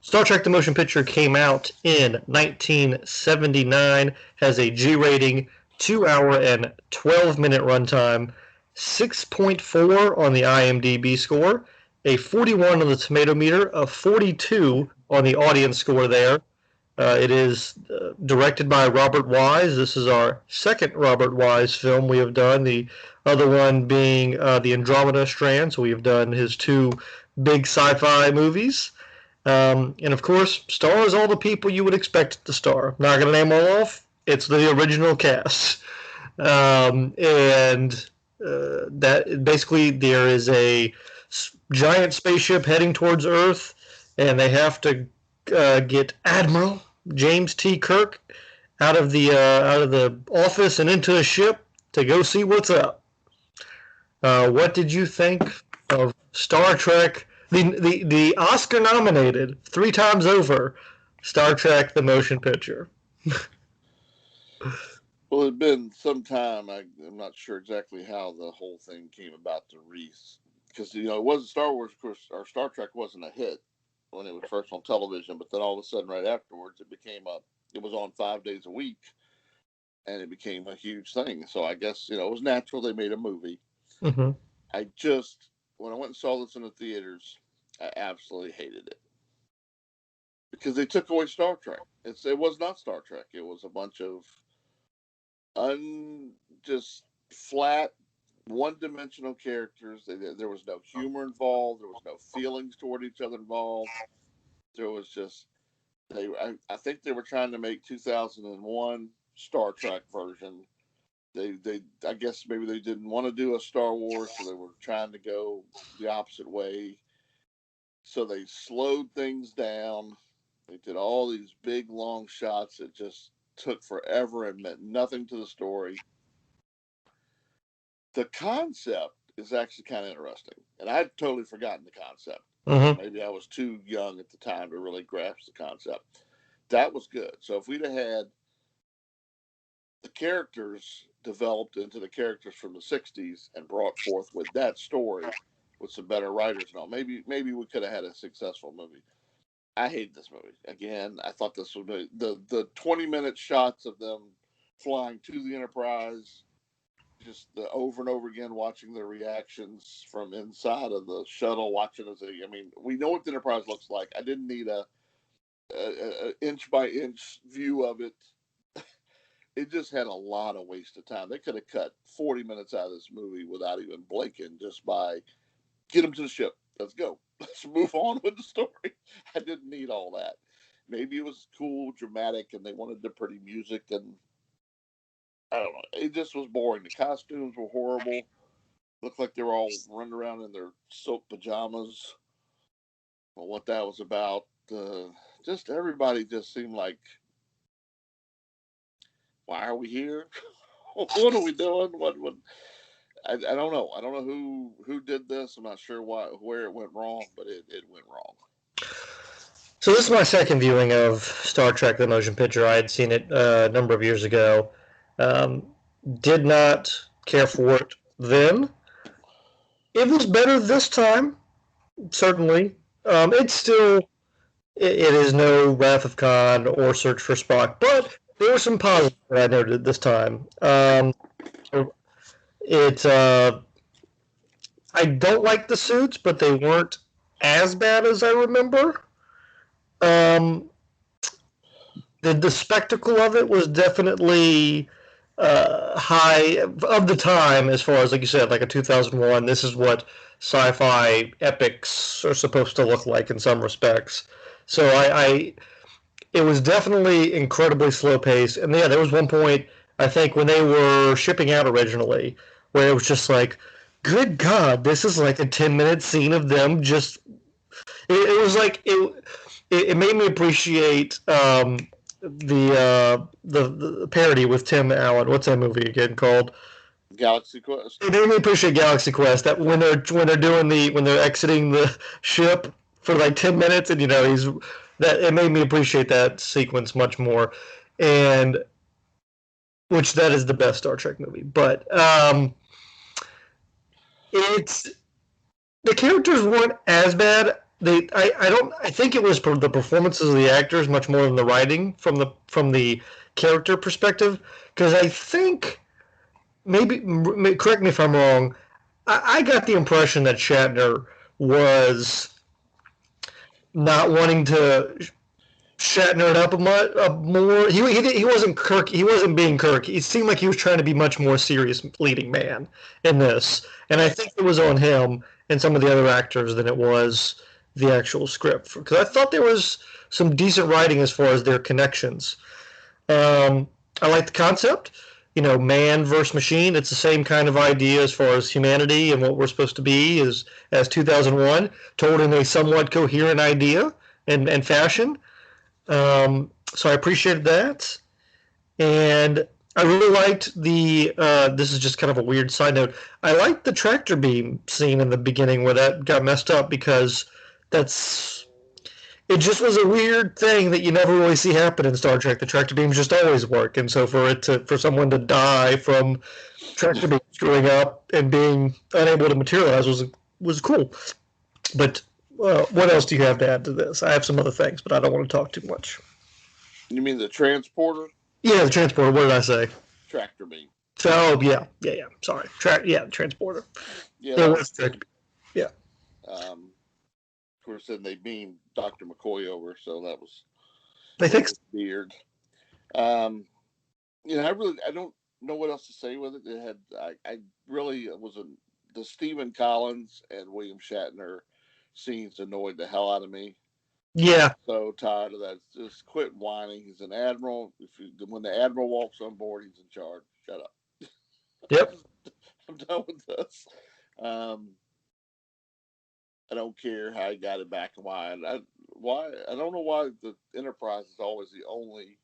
Star Trek the Motion Picture came out in 1979, has a G rating, 2 hour and 12-minute runtime, 6.4 on the IMDb score, a 41 on the tomato meter, a 42 on the audience score there. It is directed by Robert Wise. This is our second Robert Wise film we have done, the other one being the Andromeda Strand. So we have done his two big sci-fi movies. And of course, stars all the people you would expect to star. Not going to name all off. It's the original cast. And that basically there is a giant spaceship heading towards Earth, and they have to get Admiral James T. Kirk out of the office and into a ship to go see what's up. What did you think of Star Trek? The Oscar nominated 3 times over Star Trek the Motion Picture. Well, it's been some time. I'm not sure exactly how the whole thing came about to Reese, because it wasn't Star Wars, of course, or Star Trek wasn't a hit when it was first on television, but then all of a sudden, right afterwards, it was on 5 days a week, and it became a huge thing. So I guess it was natural they made a movie. Mm-hmm. When I went and saw this in the theaters, I absolutely hated it because they took away Star Trek. It was not Star Trek. It was a bunch of just flat, one-dimensional characters. There was no humor involved. There was no feelings toward each other involved. There was just I think they were trying to make 2001 Star Trek version. I guess maybe they didn't want to do a Star Wars, so they were trying to go the opposite way. So they slowed things down. They did all these big, long shots that just took forever and meant nothing to the story. The concept is actually kind of interesting, and I'd totally forgotten the concept. Mm-hmm. Maybe I was too young at the time to really grasp the concept. That was good. So if we'd have had the characters developed into the characters from the 60s and brought forth with that story with some better writers and all, maybe we could have had a successful movie. I hate this movie. Again, I thought this would be the 20-minute shots of them flying to the Enterprise, just the over and over again watching their reactions from inside of the shuttle, watching we know what the Enterprise looks like. I didn't need a inch by inch view of it. It just had a lot of wasted time. They could have cut 40 minutes out of this movie without even blinking, just by get them to the ship. Let's go. Let's move on with the story. I didn't need all that. Maybe it was cool, dramatic, and they wanted the pretty music, and I don't know. It just was boring. The costumes were horrible. Looked like they were all running around in their silk pajamas. Well, what that was about. Just everybody just seemed like, why are we here? What are we doing? What? I don't know. I don't know who did this. I'm not sure where it went wrong, but it went wrong. So this is my second viewing of Star Trek the Motion Picture. I had seen it a number of years ago. Did not care for it then. It was better this time, certainly. It is no Wrath of Khan or Search for Spock, but there were some positives that I noted this time. I don't like the suits, but they weren't as bad as I remember. The spectacle of it was definitely high of the time, as far as, like you said, like a 2001. This is what sci-fi epics are supposed to look like in some respects. So it was definitely incredibly slow paced. And yeah, there was one point, I think, when they were shipping out originally, where it was just like, good God, this is like a 10-minute scene of them just. It was like it made me appreciate the parody with Tim Allen. What's that movie again called? Galaxy Quest. It made me appreciate Galaxy Quest. That when they're exiting the ship for like 10 minutes, and it made me appreciate that sequence much more, and which that is the best Star Trek movie. But the characters weren't as bad. I think it was the performances of the actors much more than the writing from the character perspective, because I think maybe correct me if I'm wrong. I got the impression that Shatner was not wanting to Shatner it up more. He wasn't Kirk. He wasn't being Kirk. It seemed like he was trying to be much more serious leading man in this, and I think it was on him and some of the other actors than it was the actual script. Because I thought there was some decent writing as far as their connections. I like the concept. Man versus machine. It's the same kind of idea as far as humanity and what we're supposed to be as 2001, told in a somewhat coherent idea and fashion. So I appreciated that, and I really liked the. This is just kind of a weird side note. I liked the tractor beam scene in the beginning where that got messed up because that's. It just was a weird thing that you never really see happen in Star Trek. The tractor beams just always work, and so for someone to die from tractor beams screwing up and being unable to materialize was cool. But what else do you have to add to this? I have some other things, but I don't want to talk too much. You mean the transporter? Yeah, the transporter. What did I say? Tractor beam. So yeah. Sorry, transporter. Yeah, It that was was tractor. Yeah, of course, then they beamed Dr. McCoy over, so that was I think. weird. I don't know what else to say with it. It had, I really was the Stephen Collins and William Shatner scenes annoyed the hell out of me. Yeah, So tired of that. Just quit whining. He's an admiral. When the admiral walks on board, he's in charge. Shut up. yep. I'm done with this. Um, I don't care how he got it back and why. I don't know why the Enterprise is always the only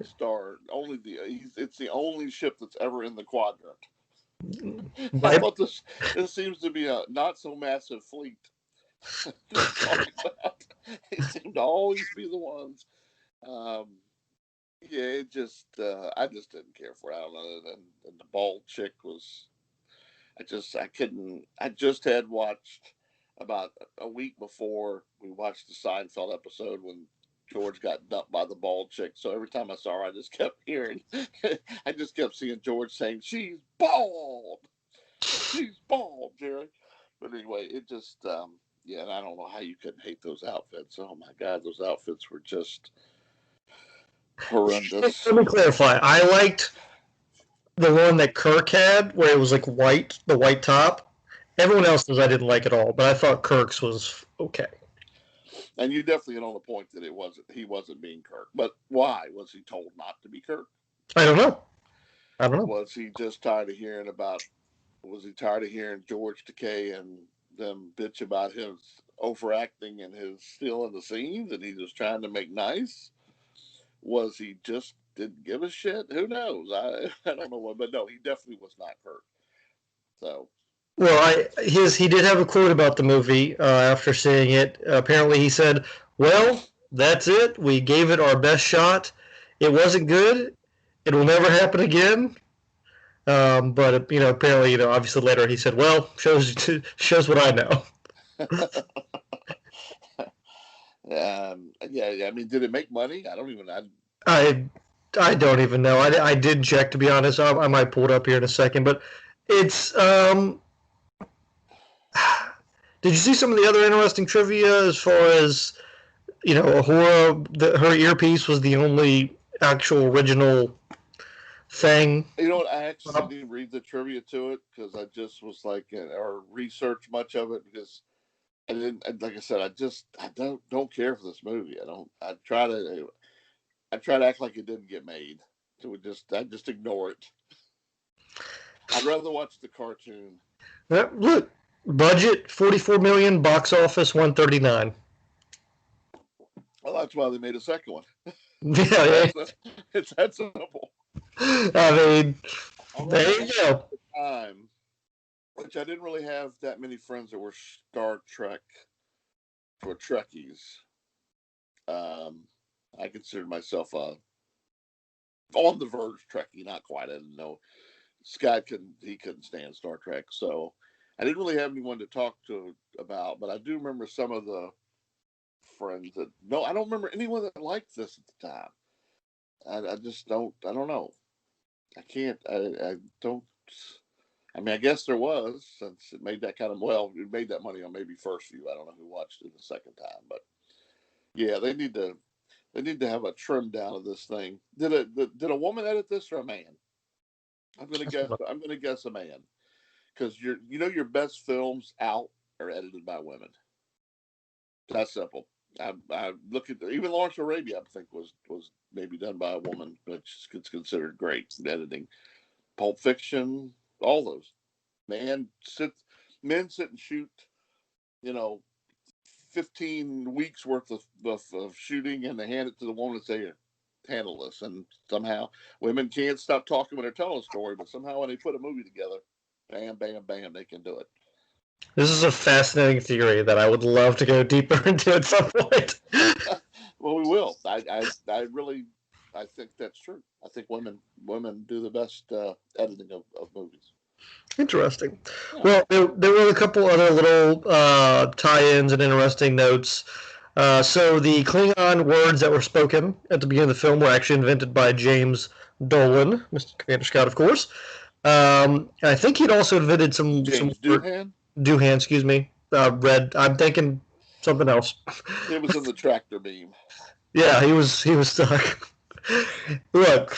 star. It's the only ship that's ever in the quadrant. I By, thought this seems to be a not so massive fleet. They seem to always be the ones. Um, yeah, I just didn't care for it. I don't know. And the bald chick was. I couldn't. I just had watched about a week before we watched the Seinfeld episode when George got dumped by the bald chick. So every time I saw her, I just kept hearing, I just kept seeing George saying, "She's bald. She's bald, Jerry." But anyway, it just, yeah, and I don't know how you couldn't hate those outfits. Oh my God, those outfits were just horrendous. let me clarify. I liked the one that Kirk had, where it was like white, the white top. Everyone else's I didn't like at all, but I thought Kirk's was okay. And you definitely hit on the point that he wasn't being Kirk. But why was he told not to be Kirk? I don't know. I don't know. Was he just tired of hearing about? Was he tired of hearing George Takei and them bitch about his overacting and his stealing the scenes, and he was trying to make nice? Was he just didn't give a shit? Who knows? I don't know what, but no, he definitely was not Kirk. So Well, he did have a quote about the movie after seeing it. Apparently, he said, "Well, that's it. We gave it our best shot. It wasn't good. It will never happen again." But apparently, obviously later he said, "Well, shows what I know." yeah. I mean, did it make money? I don't even. I I don't even know. I did check to be honest. I might pull it up here in a second, but it's. Did you see some of the other interesting trivia as far as Ahura? Her earpiece was the only actual original thing. You know what? I actually didn't read the trivia to it because I just was like, or research much of it because I didn't. Like I said, I don't care for this movie. I don't. I try to act like it didn't get made. So I just ignore it. I'd rather watch the cartoon. Look, budget 44 million, box office 139. Well, that's why they made a second one. Yeah, It's that simple. I mean, there you go. Time, which I didn't really have that many friends that were Star Trek for Trekkies. I considered myself a on the verge Trekkie, not quite. I didn't know Scott couldn't stand Star Trek, so I didn't really have anyone to talk to about. But I do remember some of the friends that no, I don't remember anyone that liked this at the time. I just don't. I don't know. I can't. I don't. I mean, I guess there was, since it made that kind of, well, it made that money on maybe first view. I don't know who watched it the second time, but yeah, they need to have a trim down of this thing. Did a woman edit this or a man? I'm gonna guess a man, because your best films out are edited by women. That's simple. I look at even Lawrence Arabia. I think was maybe done by a woman, which is considered great editing. Pulp Fiction, all those. Men sit and shoot, you know, 15 weeks worth of shooting, and they hand it to the woman and say, handle this. And somehow women can't stop talking when they're telling a story, but somehow when they put a movie together, bam, bam, bam, they can do it. This is a fascinating theory that I would love to go deeper into at some point. Well, we will. I really think that's true. I think women do the best editing of movies. Interesting. Yeah. Well, there were a couple other little tie-ins and interesting notes. So the Klingon words that were spoken at the beginning of the film were actually invented by James Dolan, Mr. Commander Scott, of course. I think he'd also invented some Doohan? Doohan, excuse me. Red. I'm thinking something else. It was in the tractor beam. Yeah, he was stuck. Look,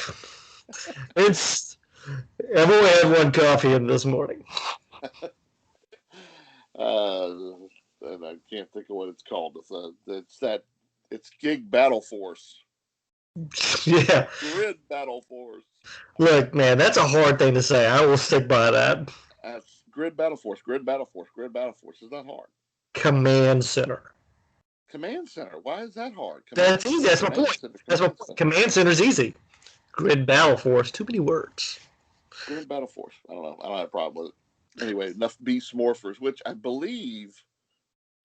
I've only had one coffee in this morning. And I can't think of what it's called. It's Gig Battle Force. Yeah. Grid Battle Force. Look, man, that's a hard thing to say. I will stick by that. That's Grid Battle Force. Grid Battle Force. Grid Battle Force. It's not hard. Command Center. Command Center. Why is that hard? That's easy. That's my point. That's my point. Command Center's easy. Grid Battle Force. Too many words. Grid Battle Force. I don't know. I don't have a problem with it. Anyway, enough Beast Morphers, which I believe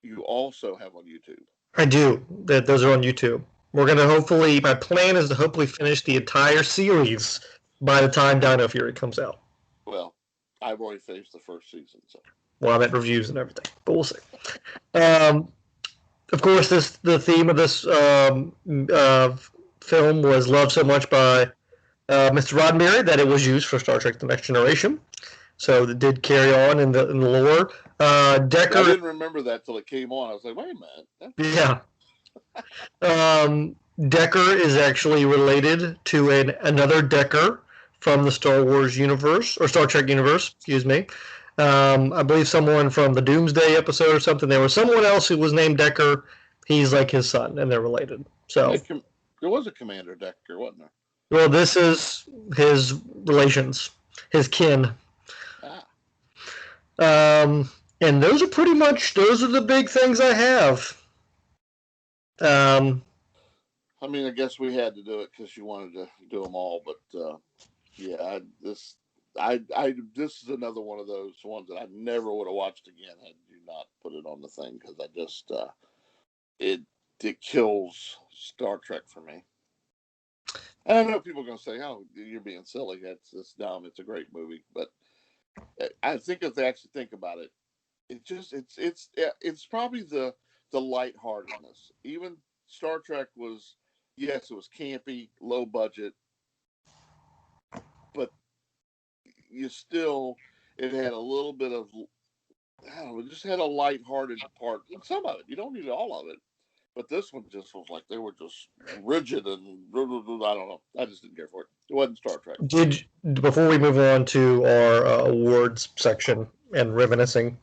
you also have on YouTube. I do. Those are on YouTube. We're going to hopefully, my plan is to hopefully finish the entire series by the time Dino Fury comes out. Well, I've already finished the first season. So. Well, I'm at reviews and everything, but we'll see. Of course, the theme of this film was loved so much by Mr. Roddenberry that it was used for Star Trek: The Next Generation. So it did carry on in the lore. Decker. I didn't remember that till it came on. I was like, wait a minute. Yeah. Decker is actually related to another Decker from the Star Wars universe, or Star Trek universe, excuse me. I believe someone from the Doomsday episode or something. There was someone else who was named Decker. He's like his son, and they're related. So there was a Commander Decker, wasn't there? Well, this is his relations, his kin. And those are the big things I have. I mean, I guess we had to do it because you wanted to do them all, but yeah, this is another one of those ones that I never would have watched again had you not put it on the thing, because I just it kills Star Trek for me. And I know people are going to say, "Oh, you're being silly. That's dumb. It's a great movie," but I think if they actually think about it, it's probably the lightheartedness. Even Star Trek was, yes, it was campy, low budget, but it had a little bit of, I don't know, it just had a lighthearted part. Some of it, you don't need all of it, but this one just was like they were just rigid and I don't know. I just didn't care for it. It wasn't Star Trek. Before we move on to our awards section and reminiscing,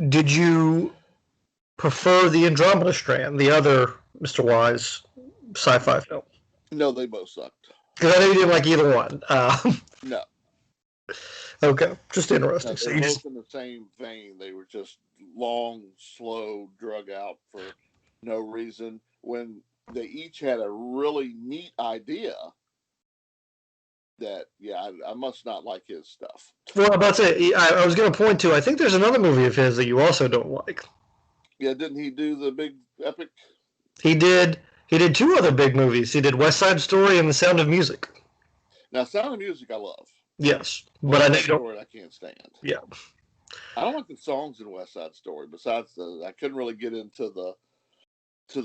did you prefer the Andromeda Strand, the other Mr. Wise sci-fi film? No, they both sucked. Because I know you didn't like either one. No. Okay, just interesting. No, they're both in the same vein. They were just long, slow, drug out for no reason, when they each had a really neat idea that, yeah, I must not like his stuff. Well, that's it. I was going to point to, I think there's another movie of his that you also don't like. Yeah, didn't he do the big epic? He did two other big movies. He did West Side Story and The Sound of Music. Now, Sound of Music I love. Yes, but I know you don't. I can't stand. Yeah. I don't like the songs in West Side Story. Besides I couldn't really get into the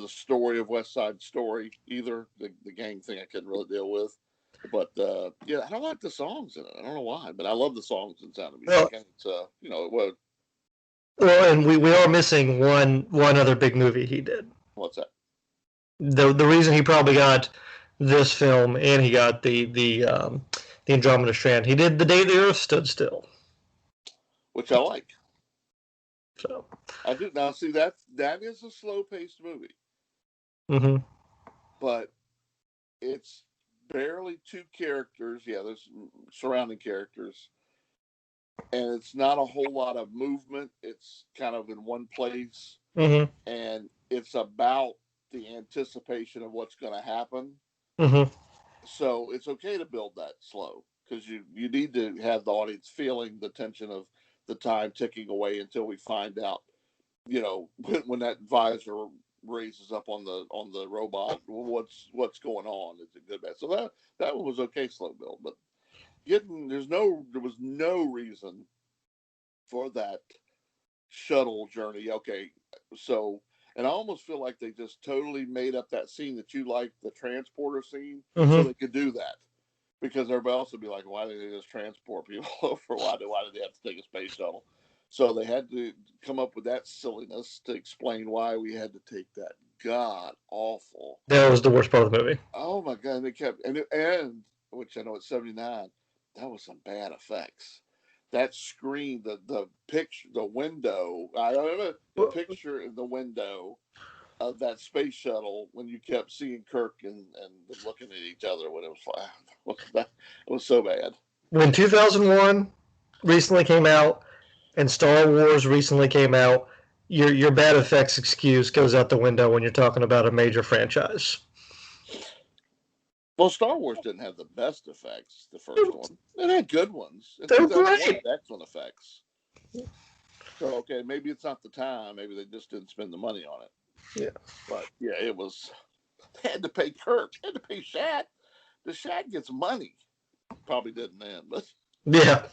story of West Side Story either. The gang thing I couldn't really deal with. But yeah, I don't like the songs in it. I don't know why, but I love the songs in Sound of Music. Well, And it's it was and we are missing one other big movie he did. what's that? The reason he probably got this film and he got the Andromeda Strand, he did The Day the Earth Stood Still. Which I like. So I do now see that is a slow paced movie, mm-hmm. but it's barely two characters. Yeah, there's surrounding characters, and it's not a whole lot of movement. It's kind of in one place, Mm-hmm. and it's about the anticipation of what's going to happen. Mm-hmm. So it's okay to build that slow because you need to have the audience feeling the tension of the time ticking away until we find out. When that visor raises up on the robot, what's going on? Is it good, bad? So that one was okay, slow build, but there was no reason for that shuttle journey. Okay, so and I almost feel like they just totally made up that scene that you liked, the transporter scene, so Mm-hmm. they could do that. Because everybody else would be like, why did they just transport people over? Why did they have to take a space shuttle? So they had to come up with that silliness to explain why we had to take that god awful. That was the worst part of the movie. Oh my god! And they kept and which I know it's 79. That was some bad effects. That screen, the picture, the window. I remember the picture in the window of that space shuttle when you kept seeing Kirk and them looking at each other when it was so bad. When 2001 recently came out and Star Wars recently came out, your bad effects excuse goes out the window when you're talking about a major franchise. Well, Star Wars didn't have the best effects, the first one. It had good ones. In They're 2001, great. excellent effects. So, okay, maybe it's not the time. Maybe they just didn't spend the money on it. Yeah. But, yeah, it was. They had to pay Kirk. They had to pay Shad. The Shad gets money. Probably didn't then, but. Yeah.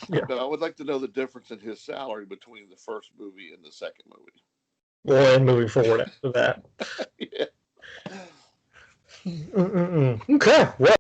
Yeah. But I would like to know the difference in his salary between the first movie and the second movie. Well, and moving forward after that. Yeah. Mm-mm-mm. Okay. Well,